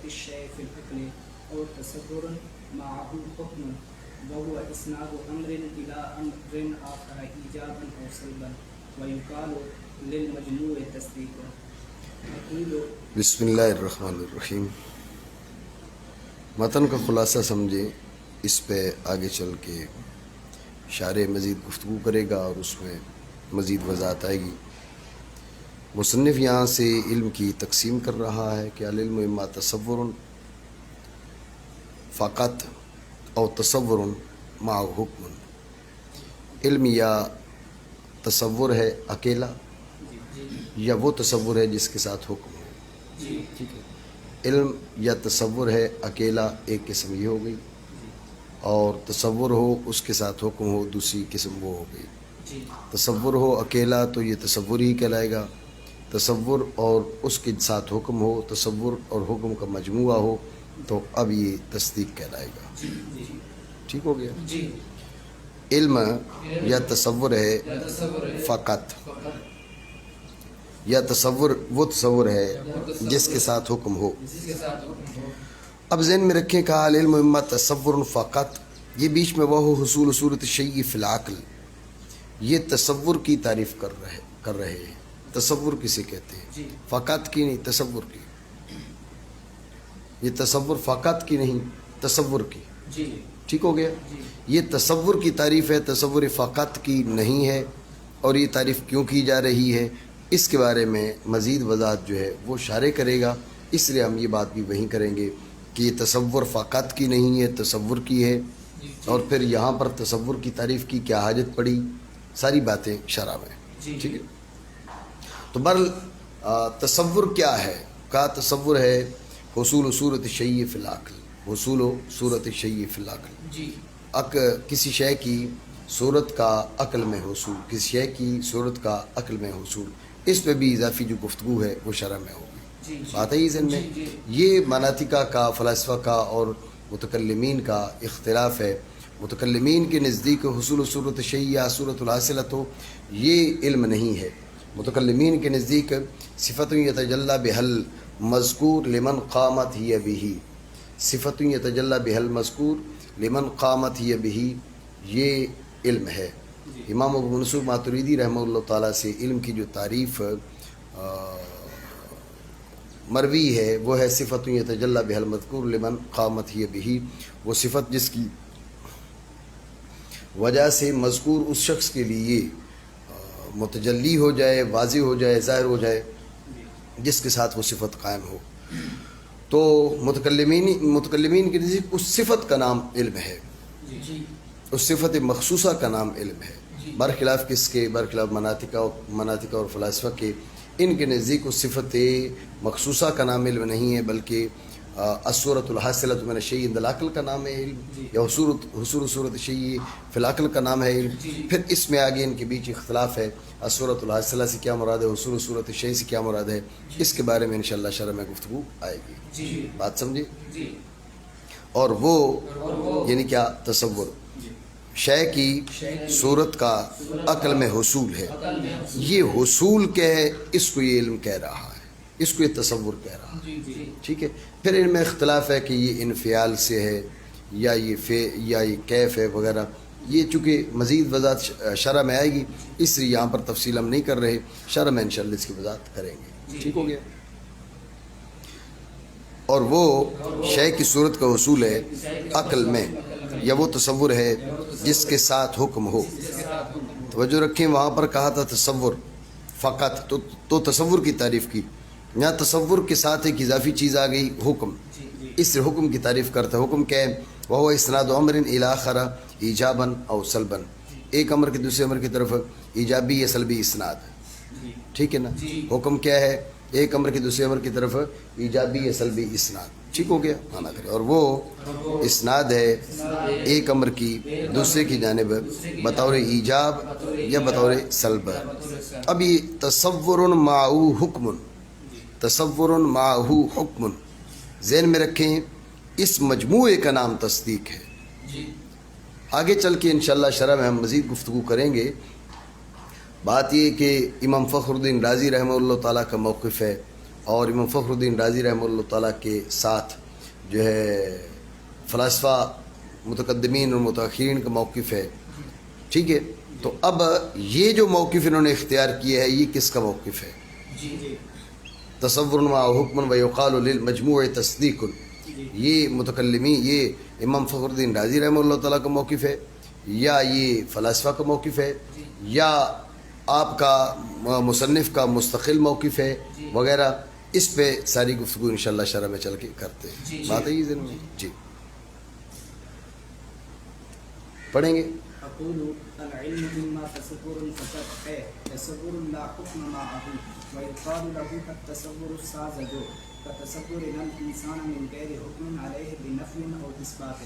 صورة الشيء في الأكل أو تصور معه حكم وهو إسناد أمر إلى أمر آخر إيجابا أو سلبا ويقال للمجموع تصديق. بسم اللہ الرحمن الرحیم. متن کا خلاصہ سمجھیں، اس پہ آگے چل کے شارح مزید گفتگو کرے گا اور اس میں مزید وضاحت آئے گی. مصنف یہاں سے علم کی تقسیم کر رہا ہے کہ العلم اما تصور فقط او تصور مع حکم. علم یا تصور ہے اکیلا یا وہ تصور ہے جس کے ساتھ حکم ہو. ٹھیک ہے، علم یا تصور ہے اکیلا ایک قسم یہ ہو گئی، اور تصور ہو اس کے ساتھ حکم ہو دوسری قسم وہ ہو گئی. تصور ہو اکیلا تو یہ تصور ہی کہلائے گا. تصور اور اس کے ساتھ حکم ہو، تصور اور حکم کا مجموعہ ہو تو اب یہ تصدیق کہلائے گا. ٹھیک ہو گیا. علم یا تصور ہے فقط، یا تصور وہ تصور ہے جس کے ساتھ حکم ہو. اب ذہن میں رکھیں کہا العلم اما تصور فقط، یہ بیچ میں وہ حصول صورت الشیء فی العقل، یہ تصور کی تعریف کر رہے ہیں. تصور کسے کہتے ہیں؟ فقط کی نہیں، تصور کی. یہ تصور فقط کی نہیں، تصور کی. ٹھیک ہو گیا. یہ تصور کی تعریف ہے، تصور فقط کی نہیں ہے. اور یہ تعریف کیوں کی جا رہی ہے اس کے بارے میں مزید وضاحت جو ہے وہ شارح کرے گا. اس لیے ہم یہ بات بھی وہیں کریں گے کہ یہ تصور فقط کی نہیں ہے، تصور کی ہے. اور پھر یہاں پر تصور کی تعریف کی کیا حاجت پڑی، ساری باتیں شرح میں. ٹھیک ہے. تو تصور کیا ہے؟ کہا تصور ہے حصول صورت الشیء فی العقل، حصول صورت الشیء فی العقل، کسی شے کی صورت کا عقل میں حصول، کسی شے کی صورت کا عقل میں حصول. اس پہ بھی اضافی جو گفتگو ہے وہ شرح میں ہوگی. بات ہے ذہن میں. یہ مناطقہ کا، فلاسفہ کا اور متکلمین کا اختلاف ہے. متکلمین کے نزدیک حصول صورت الشیء یا صورت الحاصلہ تو یہ علم نہیں ہے. متکلمین کے نزدیک صفت یتجلی بہل مذکور لمن قامت ہی بہی، صفت یتجلی بہل مذکور لمن قامت ہی بہی، یہ علم ہے. امام ابو منصور ماتریدی رحمہ اللہ تعالیٰ سے علم کی جو تعریف مروی ہے وہ ہے صفت یتجلی بہل مذکور لمن قامت ہی بہی، وہ صفت جس کی وجہ سے مذکور اس شخص کے لیے متجلی ہو جائے، واضح ہو جائے، ظاہر ہو جائے، جس کے ساتھ وہ صفت قائم ہو. تو متکلمین کے نزدیک اس صفت کا نام علم ہے، اس صفت مخصوصہ کا نام علم ہے. برخلاف کس کے؟ برخلاف مناطقہ اور فلاسفہ کے. ان کے نزدیک اس صفت مخصوصہ کا نام علم نہیں ہے، بلکہ الصورت الحاصلہ من الشیء عند العقل کا نام ہے علم، یا حصول صورت الشیء فی العقل کا نام ہے علم. پھر اس میں آگے ان کے بیچ اختلاف ہے، الصورت الحاصلہ سے کیا مراد ہے، حصول صورت الشیء سے کیا مراد ہے. اس کے بارے میں انشاءاللہ شرح میں گفتگو آئے گی. بات سمجھے. اور وہ یعنی کیا؟ تصور، شے کی صورت کا عقل میں حصول ہے. یہ حصول کیا ہے؟ اس کو یہ علم کہہ رہا ہے، اس کو یہ تصور کہہ رہا ہے. ٹھیک ہے. پھر ان میں اختلاف ہے کہ یہ انفعال سے ہے یا یہ کیف ہے وغیرہ. یہ چونکہ مزید وضاحت شرح میں آئے گی اس لیے یہاں پر تفصیل ہم نہیں کر رہے، شرح میں انشاءاللہ اس کی وضاحت کریں گے. ٹھیک ہو گیا. اور وہ شے کی صورت کا حصول ہے عقل میں، یا وہ تصور ہے جس کے ساتھ حکم ہو. توجہ رکھیں، وہاں پر کہا تھا تصور فقط، تو تصور کی تعریف کی. یہاں تصور کے ساتھ ایک اضافی چیز آ گئی، حکم. اس سے حکم کی تعریف کرتا ہے. حکم کیا ہے؟ وہ اسناد امر الی آخر ایجابا او سلبا، ایک امر کے دوسرے امر کی طرف ایجابی یا سلبی اسناد. ٹھیک ہے نا. حکم کیا ہے؟ ایک امر کے دوسرے امر کی طرف ایجابی یا سلبی اسناد. ٹھیک ہو گیا. مانا کرے. اور وہ اسناد ہے ایک امر کی دوسرے کی جانب بطور ایجاب یا بطور سلب. اب یہ تصور معه حکم، تصور معه حکم ذہن میں رکھیں، اس مجموعے کا نام تصدیق ہے. آگے چل کے انشاءاللہ شرح میں ہم مزید گفتگو کریں گے. بات یہ کہ امام فخر الدین رازی رحمہ اللہ تعالیٰ کا موقف ہے، اور امام فخر الدین رازی رحمہ اللہ تعالیٰ کے ساتھ جو ہے فلاسفہ متقدمین اور متأخرین کا موقف ہے. ٹھیک ہے، تو اب یہ جو موقف انہوں نے اختیار کیا ہے یہ کس کا موقف ہے؟ تصور مع حکم و یقال للمجموع تصدیق. یہ متکلمی، یہ امام فخر الدین رازی رحمہ اللہ تعالیٰ کا موقف ہے، یا یہ فلاسفہ کا موقف ہے، یا آپ کا مصنف کا مستقل موقف ہے وغیرہ. اس پہ ساری گفتگو انشاءاللہ شرح میں چل کے کرتے ہیں. بات ہے یہ ذہن میں؟ جی پڑھیں گے. اقول العلم مما تصور فقط ہے تصور لا حکم معه ويقال له التصور الساذج كتصور الانسان من غير حكم عليه بنفي او اثبات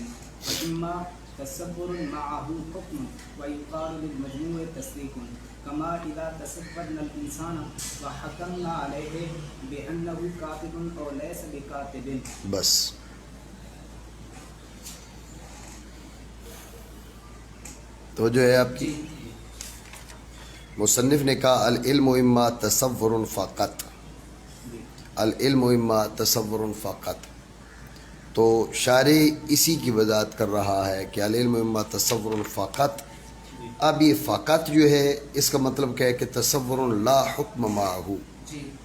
واما تصور معه حكم ويقال للمجموع تصديق كما اذا تصورنا الانسان وحكمنا عليه بانه كاتب او ليس بكاتب. بس تو جو ہے آپ کی مصنف نے کہا العلم اما تصور فقط، العلم اما تصور فقط. تو شارع اسی کی وضاحت کر رہا ہے کہ العلم اما تصور فقط. اب یہ فقط جو ہے اس کا مطلب کیا ہے کہ تصور لا حکم معه،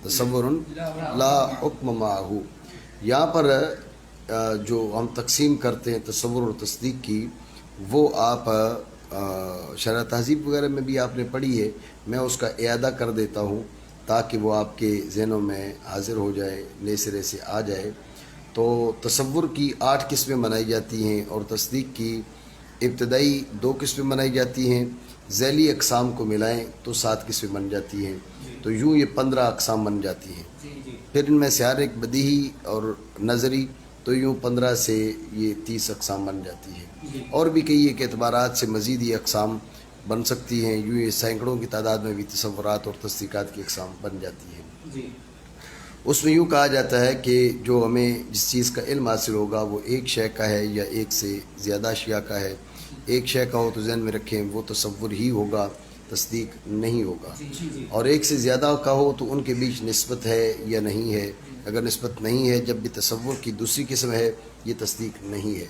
تصور لا حکم معه. یہاں پر جو ہم تقسیم کرتے ہیں تصور اور تصدیق کی، وہ آپ شرح تہذیب وغیرہ میں بھی آپ نے پڑھی ہے. میں اس کا اعادہ کر دیتا ہوں تاکہ وہ آپ کے ذہنوں میں حاضر ہو جائے، نئے سرے سے آ جائے. تو تصور کی 8 قسمیں منائی جاتی ہیں اور تصدیق کی ابتدائی 2 قسمیں منائی جاتی ہیں. ذیلی اقسام کو ملائیں تو 7 قسمیں بن جاتی ہیں. تو یوں یہ 15 اقسام بن جاتی ہیں. پھر ان میں سے ہر ایک بدیہی اور نظری، تو یوں 15 سے یہ 30 اقسام بن جاتی ہے. اور بھی کئی ایک اعتبارات سے مزید یہ اقسام بن سکتی ہیں. یوں یہ سینکڑوں کی تعداد میں بھی تصورات اور تصدیقات کی اقسام بن جاتی ہیں. اس میں یوں کہا جاتا ہے کہ جو ہمیں جس چیز کا علم حاصل ہوگا وہ ایک شے کا ہے یا ایک سے زیادہ اشیاء کا ہے. ایک شے کا ہو تو ذہن میں رکھیں وہ تصور ہی ہوگا، تصدیق نہیں ہوگا. اور ایک سے زیادہ کا ہو تو ان کے بیچ نسبت ہے یا نہیں ہے. اگر نسبت نہیں ہے جب بھی تصور کی دوسری قسم ہے، یہ تصدیق نہیں ہے.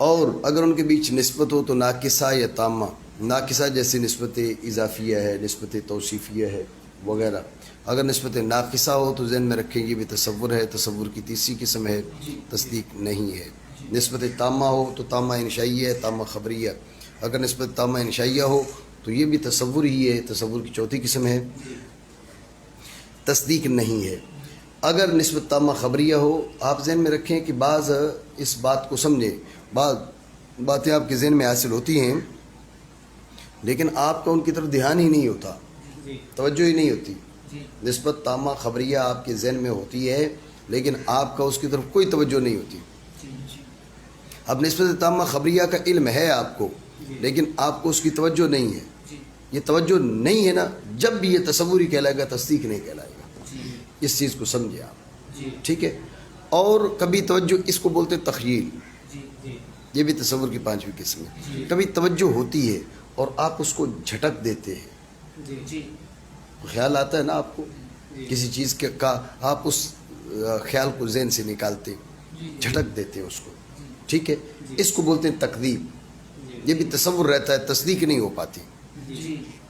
اور اگر ان کے بیچ نسبت ہو تو ناقصہ یا تامہ. ناقصہ جیسے نسبت اضافیہ ہے، نسبت توصیفیہ ہے وغیرہ. اگر نسبت ناقصہ ہو تو ذہن میں رکھیں یہ بھی تصور ہے، تصور کی تیسری قسم ہے، تصدیق نہیں ہے. نسبت تامہ ہو تو تامہ انشائیہ ہے، تامہ خبریہ. اگر نسبت تامہ انشائیہ ہو تو یہ بھی تصور ہی ہے، تصور کی چوتھی قسم ہے، تصدیق نہیں ہے. اگر نسبت تامہ خبریہ ہو، آپ ذہن میں رکھیں کہ بعض اس بات کو سمجھیں، بعض باتیں آپ کے ذہن میں حاصل ہوتی ہیں لیکن آپ کا ان کی طرف دھیان ہی نہیں ہوتا، توجہ ہی نہیں ہوتی. نسبت تامہ خبریہ آپ کے ذہن میں ہوتی ہے لیکن آپ کا اس کی طرف کوئی توجہ نہیں ہوتی. اب نسبت تامہ خبریہ کا علم ہے آپ کو لیکن آپ کو اس کی توجہ نہیں ہے. یہ توجہ نہیں ہے نا، جب بھی یہ تصور ہی کہلائے گا، تصدیق نہیں کہلائے گا. اس چیز کو سمجھے آپ، ٹھیک ہے. اور کبھی توجہ، اس کو بولتے تخیل، یہ بھی تصور کی 5ویں قسم ہے. کبھی توجہ ہوتی ہے اور آپ اس کو جھٹک دیتے ہیں. خیال آتا ہے نا آپ کو کسی چیز کا، آپ اس خیال کو ذہن سے نکالتے، جھٹک دیتے ہیں اس کو، ٹھیک ہے. اس کو بولتے ہیں تکذیب. یہ بھی تصور رہتا ہے، تصدیق نہیں ہو پاتی،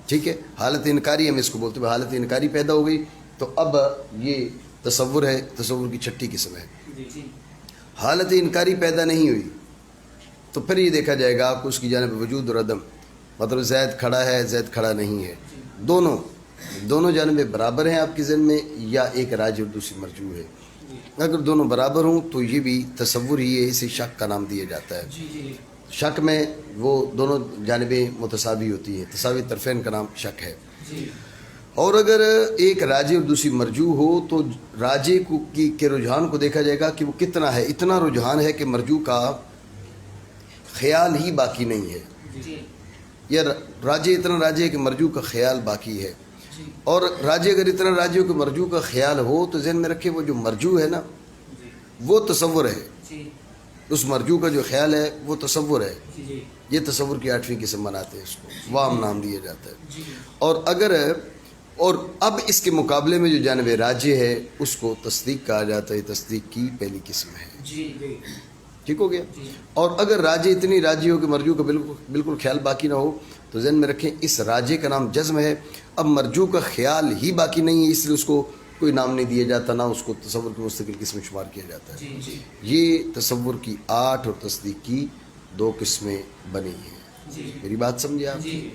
ٹھیک ہے. حالت انکاری ہم اس کو بولتے ہیں. حالت انکاری پیدا ہو گئی تو اب یہ تصور ہے، تصور کی 6ٹھی قسم ہے. حالت انکاری پیدا نہیں ہوئی تو پھر یہ دیکھا جائے گا آپ کو اس کی جانب وجود اور عدم، مطلب زید کھڑا ہے، زید کھڑا نہیں ہے، دونوں جانبیں برابر ہیں آپ کے ذہن میں، یا ایک راجح اور دوسری مرجوح ہے. اگر دونوں برابر ہوں تو یہ بھی تصور ہی ہے، اسے شک کا نام دیا جاتا ہے. شک میں وہ دونوں جانبیں متساوی ہوتی ہیں، تساوی طرفین کا نام شک ہے. اور اگر ایک راجح اور دوسری مرجوح ہو تو راجح کے رجحان کو دیکھا جائے گا کہ وہ کتنا ہے. اتنا رجحان ہے کہ مرجوح کا خیال ہی باقی نہیں ہے، یا راجح اتنا راجح ہے کہ مرجوح کا خیال باقی ہے. اور راجح اگر اتنا راجح ہو کہ مرجوح کا خیال ہو تو ذہن میں رکھے وہ جو مرجوح ہے نا وہ تصور ہے، اس مرجوح کا جو خیال ہے وہ تصور ہے. یہ تصور کی 8ویں قسم بناتے ہیں، اس کو وام نام دیا جاتا ہے. اور اگر اور اب اس کے مقابلے میں جو جانب راجح ہے اس کو تصدیق کہا جاتا ہے، تصدیق کی پہلی قسم ہے۔ جی جی ٹھیک ہو گیا؟ جی اور اگر راجح اتنی راجح ہو کہ مرجوع کا بالکل خیال باقی نہ ہو تو ذہن میں رکھیں اس راجح کا نام جزم ہے۔ اب مرجوع کا خیال ہی باقی نہیں ہے، اس لیے اس کو کوئی نام نہیں دیا جاتا، نہ اس کو تصور کی مستقل قسم شمار کیا جاتا ہے۔ جی جی یہ تصور کی 8 اور تصدیق کی 2 قسمیں بنی ہیں۔ جی میری بات سمجھے آپ؟ جی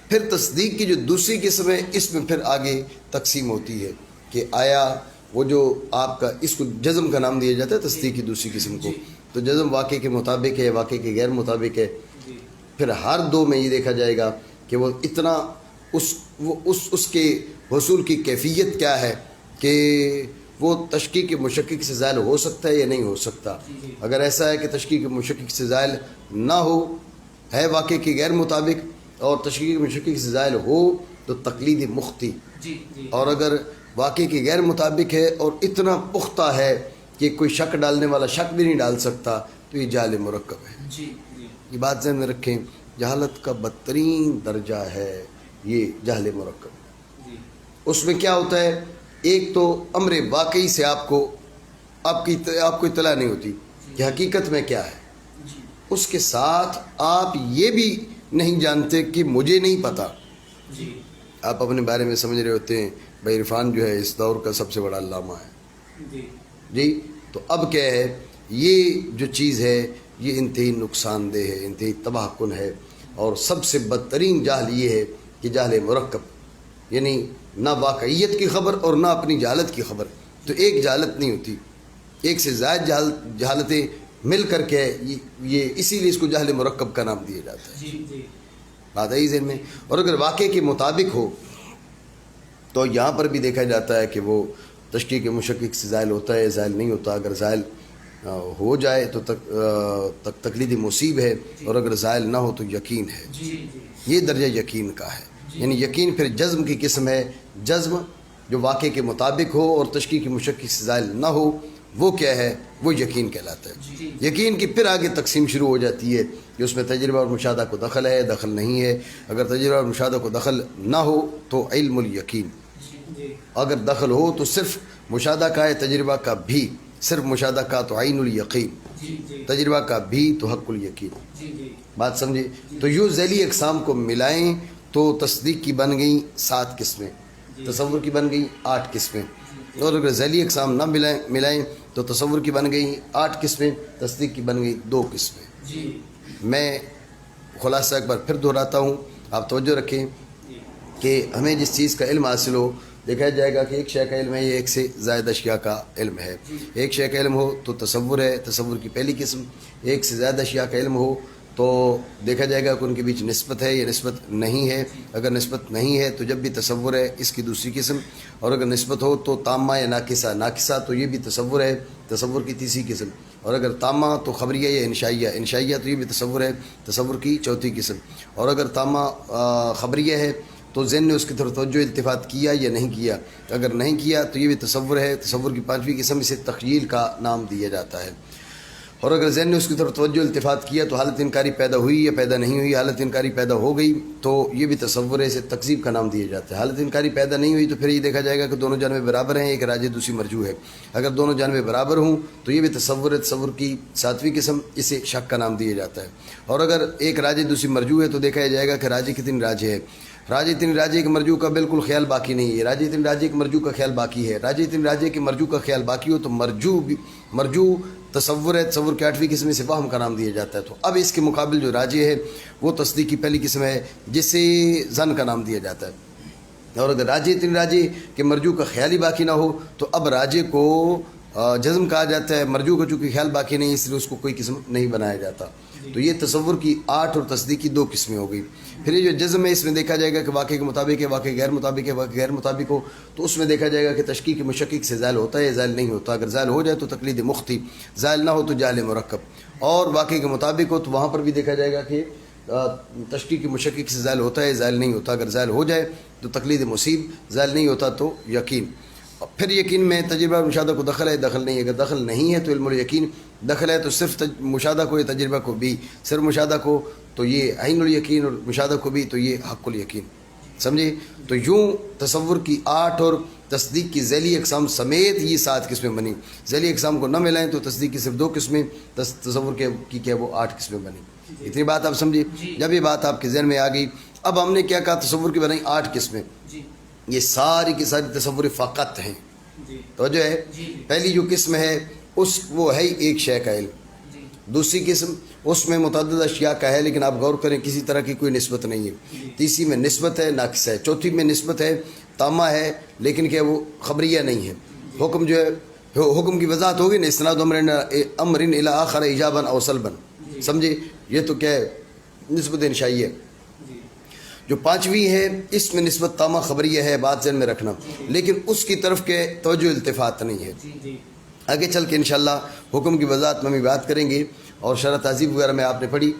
پھر تصدیق کی جو دوسری قسم ہے اس میں پھر آگے تقسیم ہوتی ہے کہ آیا وہ جو آپ کا اس کو جزم کا نام دیا جاتا ہے تصدیق کی دوسری قسم کو، تو جزم واقع کے مطابق ہے، واقع کے غیر مطابق ہے۔ جی پھر ہر 2 میں یہ دیکھا جائے گا کہ وہ اتنا اس کے حصول کی کیفیت کیا ہے کہ وہ تشکیک مشکک سے زائل ہو سکتا ہے یا نہیں ہو سکتا۔ اگر ایسا ہے کہ تشکیک مشکک سے زائل نہ ہو، ہے واقع کے غیر مطابق، اور تشکیک مشکک سے زائل ہو تو تقلید مختی، جی جی اور اگر واقع کے غیر مطابق ہے اور اتنا پختہ ہے کہ کوئی شک ڈالنے والا شک بھی نہیں ڈال سکتا تو یہ جہل مرکب ہے۔ جی جی یہ بات ذہن میں رکھیں، جہالت کا بدترین درجہ ہے یہ جہل مرکب۔ جی اس میں کیا ہوتا ہے، ایک تو امر واقعی سے آپ کو اطلاع نہیں ہوتی کہ حقیقت میں کیا ہے، جی اس کے ساتھ آپ یہ بھی نہیں جانتے کہ مجھے نہیں پتا۔ جی آپ اپنے بارے میں سمجھ رہے ہوتے ہیں بھائی عرفان جو ہے اس دور کا سب سے بڑا علامہ ہے جی جی، تو اب کیا ہے، یہ جو چیز ہے یہ انتہائی نقصان دہ ہے، انتہائی تباہ کن ہے، اور سب سے بدترین جہل یہ ہے کہ جہل مرکب، یعنی نہ واقعیت کی خبر اور نہ اپنی جہالت کی خبر۔ تو ایک جہالت نہیں ہوتی، ایک سے زائد جہالتیں مل کر کے یہ اسی لیے اس کو جہل مرکب کا نام دیا جاتا ہے۔ جی جی بات آئی ذہن میں؟ اور اگر واقعے کے مطابق ہو تو یہاں پر بھی دیکھا جاتا ہے کہ وہ تشکیک مشکک سے زائل ہوتا ہے، زائل نہیں ہوتا۔ اگر زائل ہو جائے تو تقلید مصیب ہے، اور اگر زائل نہ ہو تو یقین ہے۔ جی جی یہ درجہ یقین کا ہے، یعنی یقین پھر جزم کی قسم ہے۔ جزم جو واقعے کے مطابق ہو اور تشکیک مشکک سے زائل نہ ہو وہ کیا ہے، وہ یقین کہلاتا ہے۔ یقین کی پھر آگے تقسیم شروع ہو جاتی ہے کہ اس میں تجربہ اور مشاہدہ کو دخل ہے، دخل نہیں ہے۔ اگر تجربہ اور مشاہدہ کو دخل نہ ہو تو علم الیقین، جی اگر دخل ہو تو صرف مشاہدہ کا ہے، تجربہ کا بھی، صرف مشاہدہ کا تو عین الیقین، جی جی تجربہ کا بھی تو حق الیقین۔ جی جی بات سمجھے؟ تو یوں ذیلی اقسام کو ملائیں تو تصدیق کی بن گئیں 7 قسمیں، تصور کی بن گئیں 8 قسمیں، اور اگر ذیلی اقسام نہ ملائیں تو تصور کی بن گئیں 8 قسمیں، تصدیق کی بن گئی 2 قسمیں۔ جی میں خلاصہ ایک بار پھر دہراتا ہوں، آپ توجہ رکھیں کہ ہمیں جس چیز کا علم حاصل ہو، دیکھا جائے گا کہ ایک شے کا علم ہے، یہ ایک سے زائد اشیاء کا علم ہے۔ ایک شے کا علم ہو تو تصور ہے، تصور کی پہلی قسم۔ ایک سے زائد اشیاء کا علم ہو تو دیکھا جائے گا کہ ان کے بیچ نسبت ہے یا نسبت نہیں ہے۔ اگر نسبت نہیں ہے تو جب بھی تصور ہے، اس کی دوسری قسم۔ اور اگر نسبت ہو تو تامہ یا ناقصہ، ناقصہ تو یہ بھی تصور ہے، تصور کی تیسری قسم۔ اور اگر تامہ تو خبریہ یا انشائیہ، انشائیہ تو یہ بھی تصور ہے، تصور کی چوتھی قسم۔ اور اگر تامہ خبریہ ہے تو ذہن نے اس کی طرف توجہ التفات کیا یا نہیں کیا، اگر نہیں کیا تو یہ بھی تصور ہے، تصور کی 5ویں قسم، اسے تخیل کا نام دیا جاتا ہے۔ اور اگر ذہن نے اس کی طرف توجہ التفات کیا تو حالت انکاری پیدا ہوئی یا پیدا نہیں ہوئی، حالت انکاری پیدا ہو گئی تو یہ بھی تصور ہے، اسے تکذیب کا نام دیا جاتا ہے۔ حالت انکاری پیدا نہیں ہوئی تو پھر یہ دیکھا جائے گا کہ دونوں جانبیں برابر ہیں، ایک راجح دوسری مرجوح ہے۔ اگر دونوں جانبیں برابر ہوں تو یہ بھی تصور ہے، تصور کی 7ویں قسم، اسے شک کا نام دیا جاتا ہے۔ اور اگر ایک راجح دوسری مرجوح ہے تو دیکھا جائے گا کہ راجح کتنی راجح ہے، راجح اتنی راجح کہ مرجوح کا بالکل خیال باقی نہیں ہے، راجح اتنی راجح کہ مرجوح کا خیال باقی ہے، راجح اتنی راجح کہ مرجوح کا خیال باقی ہو تو مرجوح تصور ہے، تصور کی 8ویں قسم سے وہم کا نام دیا جاتا ہے۔ تو اب اس کے مقابل جو راجح ہے وہ تصدیق کی پہلی قسم ہے جسے ظن کا نام دیا جاتا ہے۔ اور اگر راجح اتنی راجح کہ مرجوح کا خیال ہی باقی نہ ہو تو اب راجح کو جزم کہا جاتا ہے، مرجوح کا چونکہ خیال باقی نہیں اس لیے اس کو کوئی قسم نہیں بنایا جاتا۔ تو یہ تصور کی 8 اور تصدیق کی 2 قسمیں ہو گئی۔ پھر یہ جو جزم ہے اس میں دیکھا جائے گا کہ واقعے کے مطابق ہے، واقعے غیر مطابق ہے، واقعے غیر مطابق ہو تو اس میں دیکھا جائے گا کہ تشکیک مشکک سے زائل ہوتا ہے یا زائل نہیں ہوتا۔ اگر زائل ہو جائے تو تقلید مختی، زائل نہ ہو تو جہل مرکب، اور واقعے کے مطابق ہو تو وہاں پر بھی دیکھا جائے گا کہ تشکیک مشکک سے زائل ہوتا ہے یا زائل نہیں ہوتا۔ اگر زائل ہو جائے تو تقلید مصیب، زائل نہیں ہوتا تو یقین۔ پھر یقین میں تجربہ اور مشاہدہ کو دخل ہے، دخل نہیں ہے، اگر دخل نہیں ہے تو علم الیقین، دخل ہے تو صرف مشاہدہ کو یا تجربہ کو بھی، صرف مشاہدہ کو تو یہ عین الیقین، اور مشاہدہ کو بھی تو یہ حق الیقین۔ سمجھے؟ تو یوں تصور کی 8 اور تصدیق کی ذیلی اقسام سمیت یہ 7 قسمیں بنی. ذیلی اقسام کو نہ ملائیں تو تصدیق کی صرف 2 قسمیں، تصور کی کیا وہ 8 قسمیں بنی. اتنی بات آپ سمجھے؟ جب یہ بات آپ کے ذہن میں آ گئی، اب ہم نے کیا کہا؟ تصور کی بنائی 8 قسمیں. یہ ساری کی ساری تصور فقط ہیں. توجہ ہے؟ پہلی جو قسم ہے وہ ہے ایک شے کا علم. دوسری قسم اس میں متعدد اشیاء کا ہے لیکن آپ غور کریں کسی طرح کی کوئی نسبت نہیں ہے. تیسری میں نسبت ہے، ناقص ہے. چوتھی میں نسبت ہے، تامہ ہے لیکن کیا وہ خبریہ نہیں ہے. حکم جو ہے، حکم کی وضاحت ہوگی نا، اسناد امر الی آخر ایجابا او سلبا. سمجھے؟ یہ تو کیا ہے؟ نسبت انشائی ہے. جو 5ویں ہے اس میں نسبت تامہ خبریہ ہے، بات ذہن میں رکھنا، لیکن اس کی طرف کے توجہ التفات نہیں ہے. آگے چل کے انشاءاللہ حکم کی وضاحت میں بھی بات کریں گے. اور شرح تہذیب وغیرہ میں آپ نے پڑھی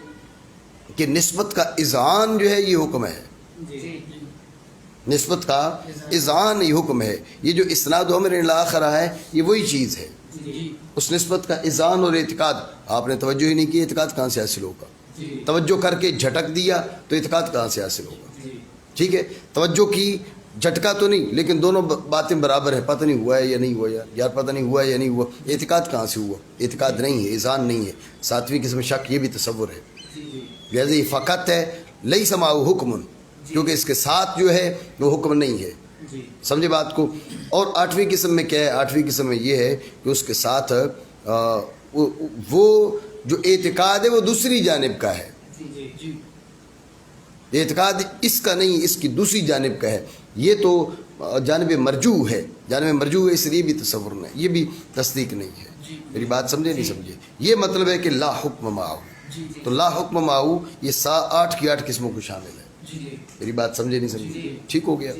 کہ نسبت کا اذعان جو ہے یہ حکم ہے. نسبت کا اذعان یہ حکم ہے. یہ جو اسناد امر الی آخر ہے یہ وہی چیز ہے. اس نسبت کا اذعان اور اعتقاد آپ نے توجہ ہی نہیں کی، اعتقاد کہاں سے حاصل ہوگا؟ توجہ کر کے جھٹک دیا تو اعتقاد کہاں سے حاصل ہوگا؟ ٹھیک ہے، توجہ کی، جھٹکا تو نہیں، لیکن دونوں باتیں برابر ہیں. پتہ نہیں ہوا ہے یا نہیں ہوا، یار پتہ نہیں ہوا ہے یا نہیں ہوا. اعتقاد کہاں سے ہوا؟ اعتقاد نہیں ہے، اذعان نہیں ہے. 7ویں قسم شک، یہ بھی تصور ہے. لہٰذا یہ فقط ہے، لیس معہ حکم، کیونکہ اس کے ساتھ جو ہے وہ حکم نہیں ہے. سمجھے بات کو؟ اور 8ویں قسم میں کیا ہے؟ 8ویں قسم میں یہ ہے کہ اس کے ساتھ وہ جو اعتقاد ہے وہ دوسری جانب کا ہے. اعتقاد اس کا نہیں، اس کی دوسری جانب کا ہے. یہ تو جانب مرجوع ہے. جانب مرجوع ہے، اس لیے بھی تصور نہیں، یہ بھی تصدیق نہیں ہے. میری بات سمجھے نہیں سمجھے؟ یہ مطلب ہے کہ لا حکم معہ. تو لا حکم معہ یہ 8 کی 8 قسموں کو شامل ہے. میری بات سمجھے نہیں سمجھے؟ ٹھیک ہو گیا؟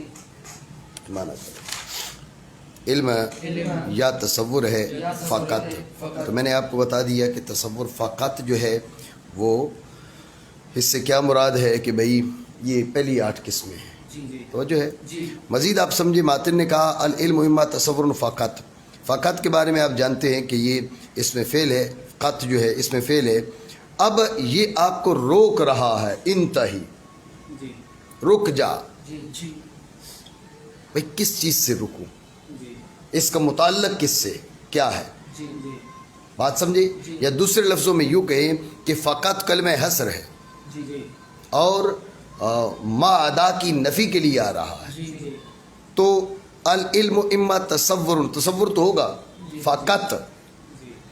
مانا علم یا تصور ہے فقط. تو میں نے آپ کو بتا دیا کہ تصور فقط جو ہے وہ اس سے کیا مراد ہے کہ بھئی یہ پہلی 8 قسمیں ہیں. تو جو ہے مزید آپ سمجھے، ماتن نے کہا العلم اما تصور فقط. فقط کے بارے میں آپ جانتے ہیں کہ یہ اس میں فعل ہے، قط جو ہے اس میں فعل ہے. اب یہ آپ کو روک رہا ہے، انتہی، رک جا. بھئی کس چیز سے رکوں؟ اس کا متعلق کس سے کیا ہے؟ بات سمجھے؟ یا دوسرے لفظوں میں یوں کہیں کہ فقط کلمہ حصر ہے اور ما ادا کی نفی کے لیے آ رہا ہے. تو العلم اما تصور، تصور تو ہوگا. فقط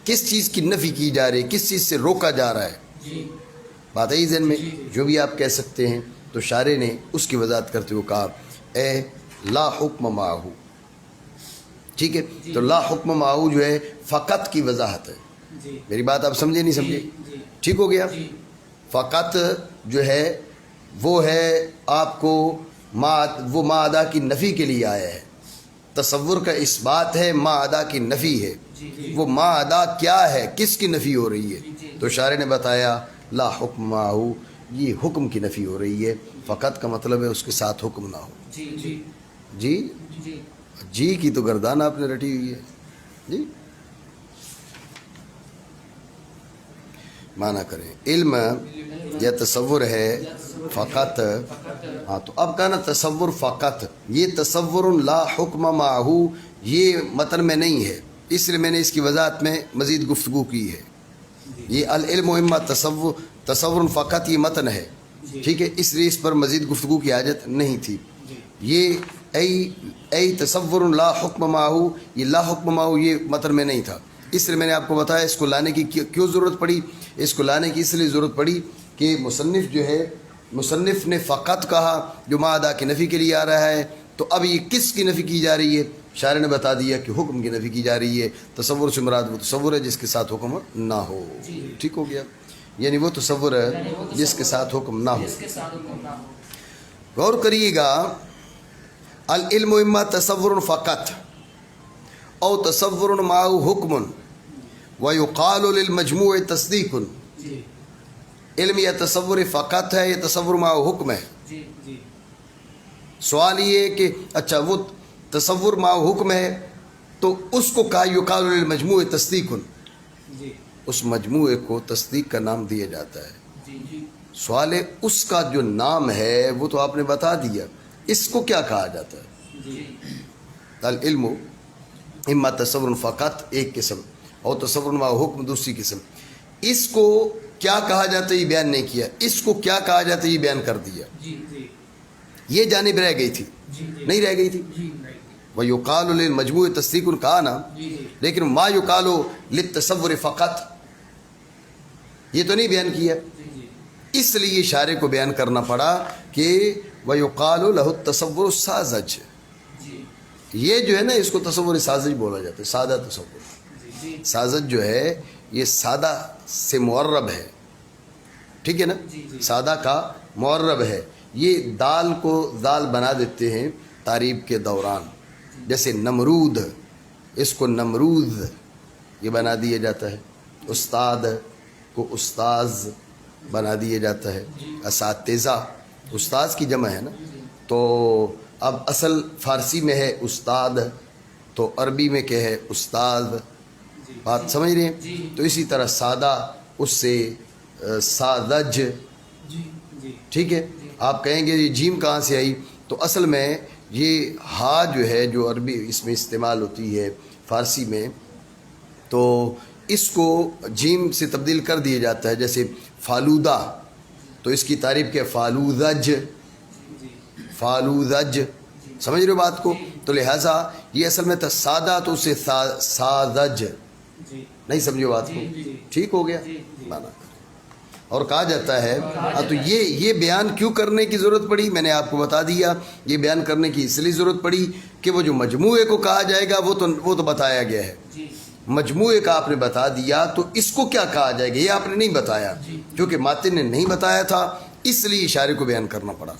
کس چیز کی نفی کی جا رہی ہے، کس چیز سے روکا جا رہا ہے؟ بات ہے ذہن میں. جو بھی آپ کہہ سکتے ہیں. تو شارح نے اس کی وضاحت کرتے ہوئے کہا اے لا حکم معہ. ٹھیک ہے، تو لا حکم معہ جو ہے فقط کی وضاحت ہے. میری بات آپ سمجھے نہیں سمجھے؟ ٹھیک ہو گیا؟ فقط جو ہے وہ ہے آپ کو وہ ما ادا کی نفی کے لیے آیا ہے. تصور کا اس بات ہے، ما ادا کی نفی ہے. وہ ما ادا کیا ہے، کس کی نفی ہو رہی ہے؟ تو شارح نے بتایا لا حکم معہ، یہ حکم کی نفی ہو رہی ہے. فقط کا مطلب ہے اس کے ساتھ حکم نہ ہو. جی کی تو گردان آپ نے رٹی ہوئی ہے. جی مانا کریں علم یا تصور ہے فقط. ہاں تو اب کہنا تصور فقط، یہ تصور لا حکم معہ یہ متن میں نہیں ہے، اس لیے میں نے اس کی وضاحت میں مزید گفتگو کی ہے. یہ العلم اما تصور فقط یہ متن ہے. ٹھیک ہے، اس لیے اس پر مزید گفتگو کی حاجت نہیں تھی. یہ ای تصور لا حکم معہ، یہ لا حکم معہ یہ متن میں نہیں تھا. اس لیے میں نے آپ کو بتایا اس کو لانے کی کیوں ضرورت پڑی. اس کو لانے کی اس لیے ضرورت پڑی کہ مصنف جو ہے، مصنف نے فقط کہا جو ما ادا کی نفی کے لیے آ رہا ہے. تو اب یہ کس کی نفی کی جا رہی ہے؟ شاعر نے بتا دیا کہ حکم کی نفی کی جا رہی ہے. تصور سے مراد وہ تصور ہے جس کے ساتھ حکم نہ ہو. ٹھیک ہو گیا؟ یعنی وہ تصور ہے جس کے ساتھ حکم نہ ہو. غور کریے گا، العلم اما تصور فقط او تصور معه حکم ویقال للمجموع تصدیق. علم یا تصور فقط ہے یا تصور معه حکم ہے؟ سوال یہ ہے کہ اچھا وہ تصور معه حکم ہے تو اس کو کہا یقال للمجموع تصدیق، اس مجموعے کو تصدیق کا نام دیا جاتا ہے. سوال ہے اس کا جو نام ہے وہ تو آپ نے بتا دیا، اس کو کیا کہا جاتا ہے؟ جی العلم اما تصور فقط ایک قسم اور تصور ما حکم دوسری قسم. اس کو کیا کہا جاتا ہے یہ بیان نہیں کیا, اس کو کیا کہا جاتا ہے یہ بیان کر دیا. جی جی یہ جانب رہ گئی تھی, نہیں رہ گئی تھی. وَيُقَالُ لِلْمَجْمُوعِ تَصْدِيقٌ کہا نا, لیکن ما يُقَالُ لِلتَّصَوُّرِ فقط یہ تو نہیں بیان کیا. اس لیے شارع کو بیان کرنا پڑا کہ وَيُقَالُ لَهُ التَّصَوُّرُ السَّاذِجُ, یہ جو ہے نا اس کو تصور ساذج بولا جاتا ہے, سادہ تصور. ساذج جو ہے یہ سادہ سے معرب ہے, ٹھیک ہے نا, سادہ کا معرب ہے. یہ دال کو دال بنا دیتے ہیں تعریب کے دوران, جیسے نمرود, اس کو نمرود یہ بنا دیا جاتا ہے. استاد کو استاذ بنا دیا جاتا ہے. اساتذہ استاذ کی جمع ہے نا, تو اب اصل فارسی میں ہے استاد, تو عربی میں کیا ہے استاد. بات سمجھ رہے ہیں؟ تو اسی طرح سادہ اس سے ساذج, ٹھیک ہے. آپ کہیں گے یہ جیم کہاں سے آئی, تو اصل میں یہ ہا جو ہے جو عربی اس میں استعمال ہوتی ہے فارسی میں, تو اس کو جیم سے تبدیل کر دیا جاتا ہے. جیسے فالودہ, تو اس کی تعریف کیا, فالودج, فالودج, سمجھ رہے ہو بات کو. تو لہٰذا یہ اصل میں تھا سادہ, تو اس سے ساذج, نہیں سمجھو بات کو, ٹھیک ہو گیا مانا. اور کہا جاتا ہے تو یہ بیان کیوں کرنے کی ضرورت پڑی, میں نے آپ کو بتا دیا. یہ بیان کرنے کی اس لیے ضرورت پڑی کہ وہ جو مجموعے کو کہا جائے گا وہ تو بتایا گیا ہے. مجموعے کا آپ نے بتا دیا, تو اس کو کیا کہا جائے گا یہ آپ نے نہیں بتایا, کیونکہ ماتن نے نہیں بتایا تھا, اس لیے شاعر کو بیان کرنا پڑا.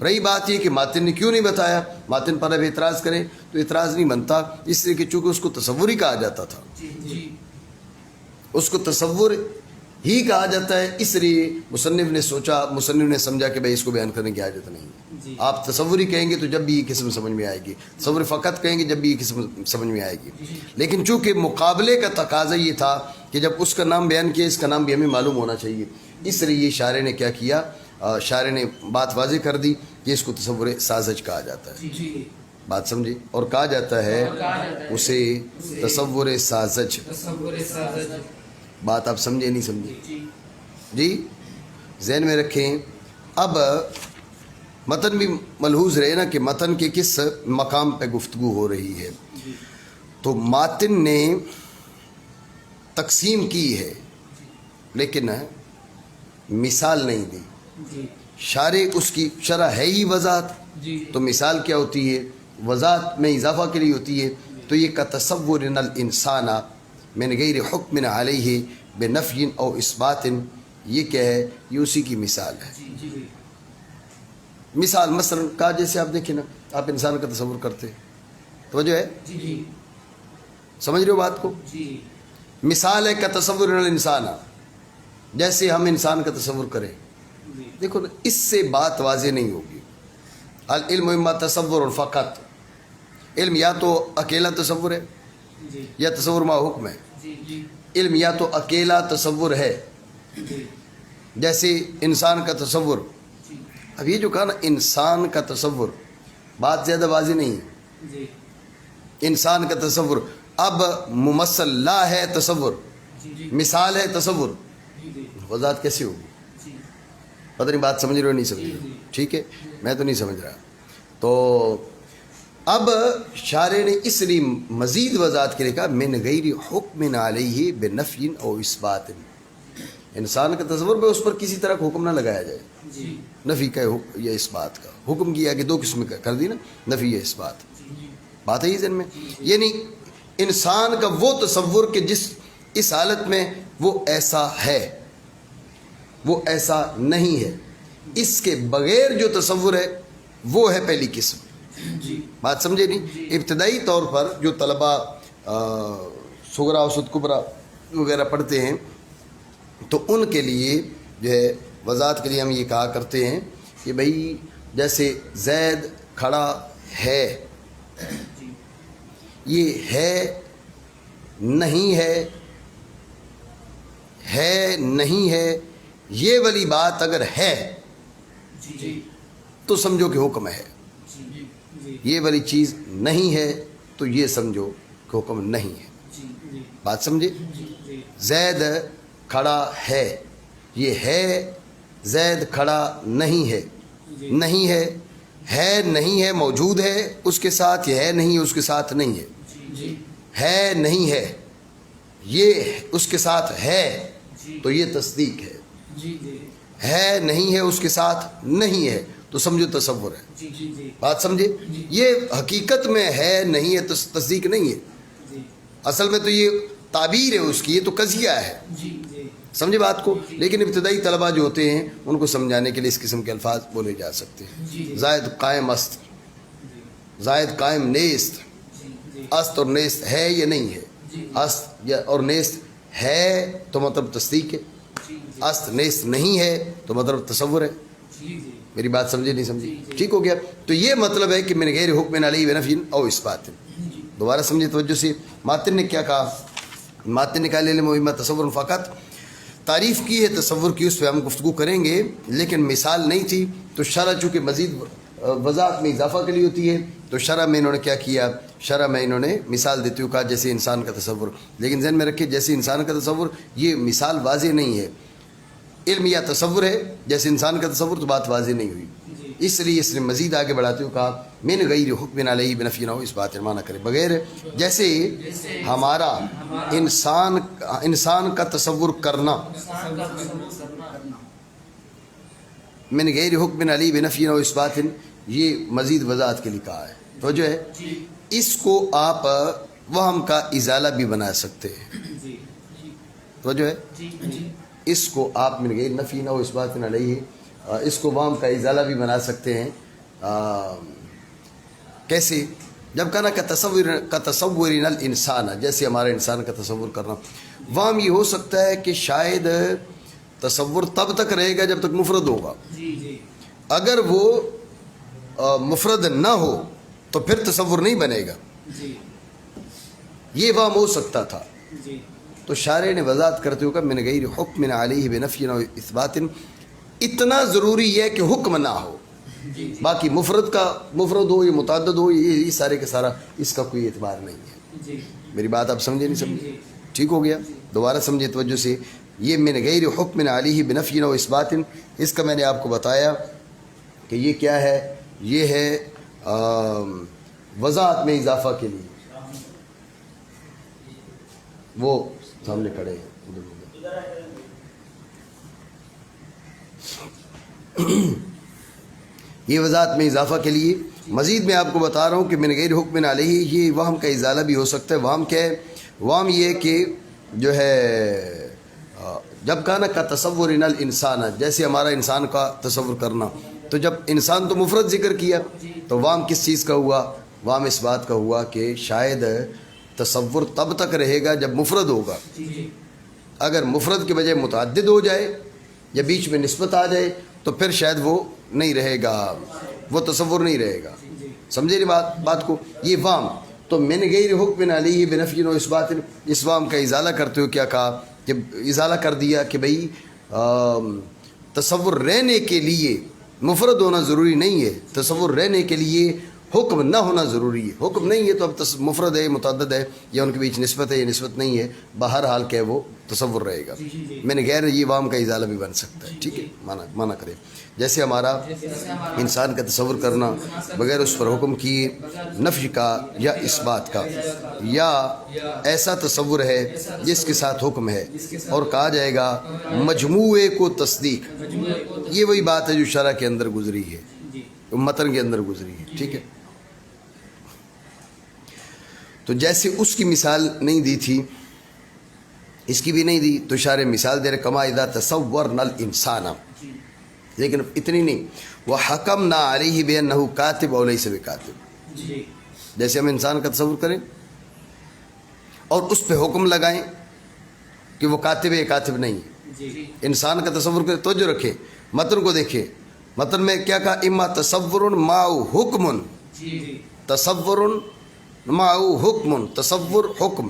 رہی بات یہ کہ ماتن نے کیوں نہیں بتایا, ماتن پر اب اعتراض کرے تو اعتراض نہیں بنتا, اس لیے کہ چونکہ اس کو تصور ہی کہا جاتا تھا, اس کو تصور ہی کہا جاتا ہے. اس لیے مصنف نے سوچا, مصنف نے سمجھا کہ بھائی اس کو بیان کرنے کی حاجت نہیں ہے. آپ تصور ہی کہیں گے تو جب بھی یہ قسم سمجھ میں آئے گی, تصور فقط کہیں گے جب بھی یہ قسم سمجھ میں آئے گی. لیکن چونکہ مقابلے کا تقاضا یہ تھا کہ جب اس کا نام بیان کیا, اس کا نام بھی ہمیں معلوم ہونا چاہیے, اس لیے یہ شاعر نے کیا کیا, شاعر نے بات واضح کر دی کہ اس کو تصور ساذج کہا جاتا ہے. بات سمجھے, اور کہا جاتا ہے اسے تصور ساذج. بات آپ سمجھے نہیں سمجھے؟ جی ذہن میں رکھیں. اب متن بھی ملحوظ رہے نا کہ متن کے کس مقام پہ گفتگو ہو رہی ہے. تو ماتن نے تقسیم کی ہے لیکن مثال نہیں دی. شارع اس کی شرح ہے ہی وضاحت, تو مثال کیا ہوتی ہے, وضاحت میں اضافہ کے لیے ہوتی ہے. تو یہ کا تصور الانسان من غیر حکم علیہ بنفی او اثبات, یہ کیا ہے, یہ اسی کی مثال ہے. مثال مثلا کہا, جیسے آپ دیکھیں نا, آپ انسان کا تصور کرتے, توجہ ہے, سمجھ رہے ہو بات کو. مثال ہے کا تصور الانسان, جیسے ہم انسان کا تصور کریں. دیکھو نا, اس سے بات واضح نہیں ہوگی. العلم اما تصور فقط, علم یا تو اکیلا تصور ہے یا تصور ما حکم ہے. علم یا تو اکیلا تصور ہے, جیسے انسان کا تصور. اب یہ جو کہا نا انسان کا تصور, بات زیادہ واضح نہیں ہے. انسان کا تصور, اب ممثل لا ہے تصور, مثال ہے تصور, وضاحت کیسے ہوگی؟ پتہ نہیں بات سمجھ رہے ہو نہیں سمجھ رہے؟ ٹھیک ہے, میں تو نہیں سمجھ رہا. تو اب شارع نے اس لیے مزید وضاحت کے لیے کہا من غیر حکم علیہ بنفی او اثبات. انسان کا تصور پہ اس پر کسی طرح کا حکم نہ لگایا جائے, نفی کا یا اس بات کا حکم کیا کہ دو قسم کا کر دی نا, نفی یا اس بات ہے ہی ذہن میں. یعنی انسان کا وہ تصور کہ جس اس حالت میں وہ ایسا ہے, وہ ایسا نہیں ہے, اس کے بغیر جو تصور ہے وہ ہے پہلی قسم. بات سمجھے نہیں؟ ابتدائی طور پر جو طلبہ صغرا اوسط کبرا وغیرہ پڑھتے ہیں تو ان کے لیے جو ہے وضاحت کے لیے ہم یہ کہا کرتے ہیں کہ بھئی جیسے زید کھڑا ہے, یہ ہے نہیں ہے, ہے نہیں ہے, یہ والی بات اگر ہے تو سمجھو کہ حکم ہے. یہ والی چیز نہیں ہے تو یہ سمجھو کہ حکم نہیں ہے. بات سمجھے؟ زید کھڑا ہے، یہ ہے زید کھڑا نہیں ہے، نہیں ہے نہیں ہے موجود ہے اس کے ساتھ، یہ ہے نہیں اس کے ساتھ نہیں ہے نہیں ہے یہ اس کے ساتھ ہے تو یہ تصدیق ہے نہیں ہے اس کے ساتھ نہیں ہے تو سمجھو تصور ہے. بات سمجھے؟ یہ حقیقت میں ہے نہیں ہے تو تصدیق نہیں ہے، اصل میں تو یہ تعبیر ہے اس کی، یہ تو قضیہ ہے. سمجھے بات کو؟ لیکن ابتدائی طلبہ جو ہوتے ہیں ان کو سمجھانے کے لیے اس قسم کے الفاظ بولے جا سکتے ہیں. زائد قائم است، زائد قائم نیست، است اور نیست ہے یا نہیں ہے، است اور نیست ہے تو مطلب تصدیق ہے، است نیست نہیں ہے تو مطلب تصور ہے. میری بات سمجھے نہیں سمجھی؟ ٹھیک ہو گیا؟ تو یہ مطلب ہے کہ من غیر حکم علیہ بنفی او اثبات. دوبارہ سمجھے توجہ سے. ماتن نے کیا کہا؟ ماتن نے کہا للمہمہ تصور فقط، تعریف کی ہے تصور کی، اس پہ ہم گفتگو کریں گے، لیکن مثال نہیں تھی تو شرح چونکہ مزید وضاحت میں اضافہ کے لیے ہوتی ہے تو شرح میں انہوں نے کیا کیا، شرح میں انہوں نے مثال دیتے ہوئے کہا جیسے انسان کا تصور. لیکن ذہن میں رکھے جیسے انسان کا تصور یہ مثال واضح نہیں ہے، علم یا تصور ہے، جیسے انسان کا تصور تو بات واضح نہیں ہوئی، اس لیے اس نے مزید آگے بڑھاتے ہوئے کہا من غیر حکم علیہ بنفی نہ ہو، اس بات ارمانہ کرے بغیر، جیسے ہمارا انسان کا تصور کرنا من غیر حکم علیہ بنفی نہ ہو اس بات، یہ مزید وضاحت کے لیے کہا ہے. تو جو ہے اس کو آپ وہم کا ازالہ بھی بنا سکتے ہیں. تو جو ہے اس کو آپ من غیر نفی نہ ہو اس بات علیہ، اس کو وہم کا ازالہ بھی بنا سکتے ہیں. کیسے؟ جب کہنا کا تصور الانسان، جیسے ہمارا انسان کا تصور کرنا، وہم یہ ہو سکتا ہے کہ شاید تصور تب تک رہے گا جب تک مفرد ہوگا، اگر وہ مفرد نہ ہو تو پھر تصور نہیں بنے گا، یہ وہم ہو سکتا تھا. تو شارع نے وضاحت کرتے ہوئے من غیر حکم علیہ بنفی و اثبات، اتنا ضروری ہے کہ حکم نہ ہو، باقی مفرد ہو یا متعدد ہو یہ سارے کا سارا اس کا کوئی اعتبار نہیں ہے. میری بات آپ سمجھے نہیں سمجھے؟ ٹھیک ہو گیا؟ دوبارہ سمجھے توجہ سے. یہ من غیر حکم علیہ بنفی و اثبات، اس کا میں نے آپ کو بتایا کہ یہ کیا ہے، یہ ہے وضاحت میں اضافہ کے لیے. وہ سامنے کھڑے ہیں یہ وضاحت میں اضافہ کے لیے. مزید میں آپ کو بتا رہا ہوں کہ من غیر حکم علیہ یہ وہم کا ازالہ بھی ہو سکتا ہے. وہم کیا ہے؟ وہم یہ کہ جو ہے جب کہنا کا تصور الانسان، جیسے ہمارا انسان کا تصور کرنا، تو جب انسان تو مفرد ذکر کیا تو وہم کس چیز کا ہوا؟ وہم اس بات کا ہوا کہ شاید تصور تب تک رہے گا جب مفرد ہوگا، اگر مفرد کے بجائے متعدد ہو جائے یا بیچ میں نسبت آ جائے تو پھر شاید وہ نہیں رہے گا، وہ تصور نہیں رہے گا. سمجھے نہیں بات کو؟ یہ وہم تو من غیر حکم علیہ بنفی و اثبات، اس وہم کا ازالہ کرتے ہوئے کیا کہا؟ جب ازالہ کر دیا کہ بھئی تصور رہنے کے لیے مفرد ہونا ضروری نہیں ہے، تصور رہنے کے لیے حکم نہ ہونا ضروری ہے. حکم نہیں ہے تو اب مفرد ہے متعدد ہے یا ان کے بیچ نسبت ہے یا نسبت نہیں ہے، بہرحال کہ وہ تصور رہے گا. میں نے غیر یہ وہم کا ازالہ بھی بن سکتا ہے. ٹھیک ہے، مانا کرے جیسے ہمارا انسان کا تصور کرنا بغیر اس پر حکم کیے نفی کا یا اثبات کا، یا ایسا تصور ہے جس کے ساتھ حکم ہے اور کہا جائے گا مجموعے کو تصدیق. یہ وہی بات ہے جو شرح کے اندر گزری ہے، متن کے اندر گزری ہے. ٹھیک ہے، تو جیسے اس کی مثال نہیں دی تھی اس کی بھی نہیں دی تو شارع مثال دے رہے کما اذا تصورنا الانسان، لیکن اتنی نہیں وحکمنا علیہ بانہ کاتب اور لیس بکاتب. جیسے ہم انسان کا تصور کریں اور اس پہ حکم لگائیں کہ وہ کاتب ہے کاتب نہیں ہے. انسان کا تصور کریں، توجہ رکھے متن کو دیکھیں، متن میں کیا کہا؟ اما تصور ماؤ حکم، تصور ماؤ حکم، تصور حکم.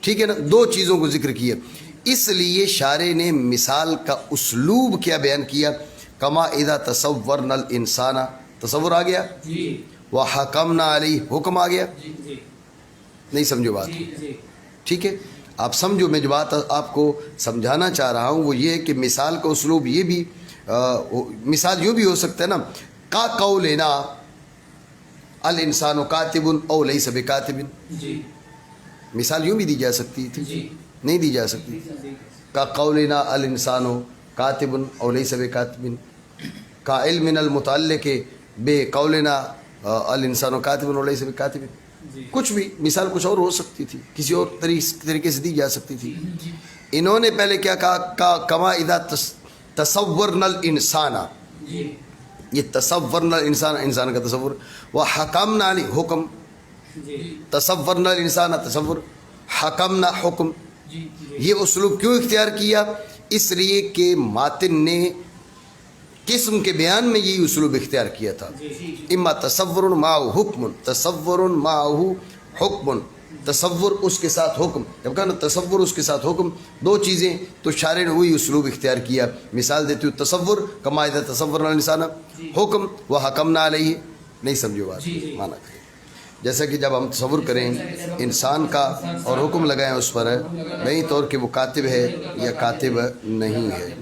ٹھیک ہے نا، دو چیزوں کو ذکر کیا. اس لیے شارع نے مثال کا اسلوب کیا بیان کیا؟ کما اذا تصورنا الانسان، تصور آ گیا، وحکمنا علیہ حکم آ گیا. جی نہیں سمجھو بات. جی ٹھیک ہے آپ سمجھو. میں جو بات آپ کو سمجھانا چاہ رہا ہوں وہ یہ ہے کہ مثال کا اسلوب یہ بھی مثال یوں بھی ہو سکتا ہے نا کا قولنا الانسان کاتب او لیس بکاتب. جی مثال یوں بھی دی جا سکتی تھی. جی نہیں دی جا سکتی. کا قولنا الانسان کاتب او لیس بکاتب. کا علم المتعلق بے قولنا الانسان کاتب او لیس بکاتب. کچھ بھی مثال کچھ اور ہو سکتی تھی کسی اور طریقے سے دی جا سکتی تھی. انہوں نے پہلے کیا کہا کما اذا تصورنا الانسان. یہ تصورنا الانسان انسان کا تصور. وحکمنا علی حکم. تصورنا الانسان تصور حکمنا حکم. یہ اسلوب کیوں اختیار کیا؟ اس لیے کہ ماتن نے قسم کے بیان میں یہی اسلوب اختیار کیا تھا. اما تصور معه حکم. تصور معه حکم. تصور اس کے ساتھ حکم. جب کہا نا تصور اس کے ساتھ حکم دو چیزیں تو شارع نے وہی اسلوب اختیار کیا. مثال دیتی ہوں تصور کما اذا تصورنا الانسان حکم وحکمنا علیہ. نہیں سمجھو بات مانا کریں. جیسا کہ جب ہم تصور کریں انسان کا اور حکم لگائیں اس پر نئی طور کہ وہ کاتب ہے یا کاتب نہیں ہے.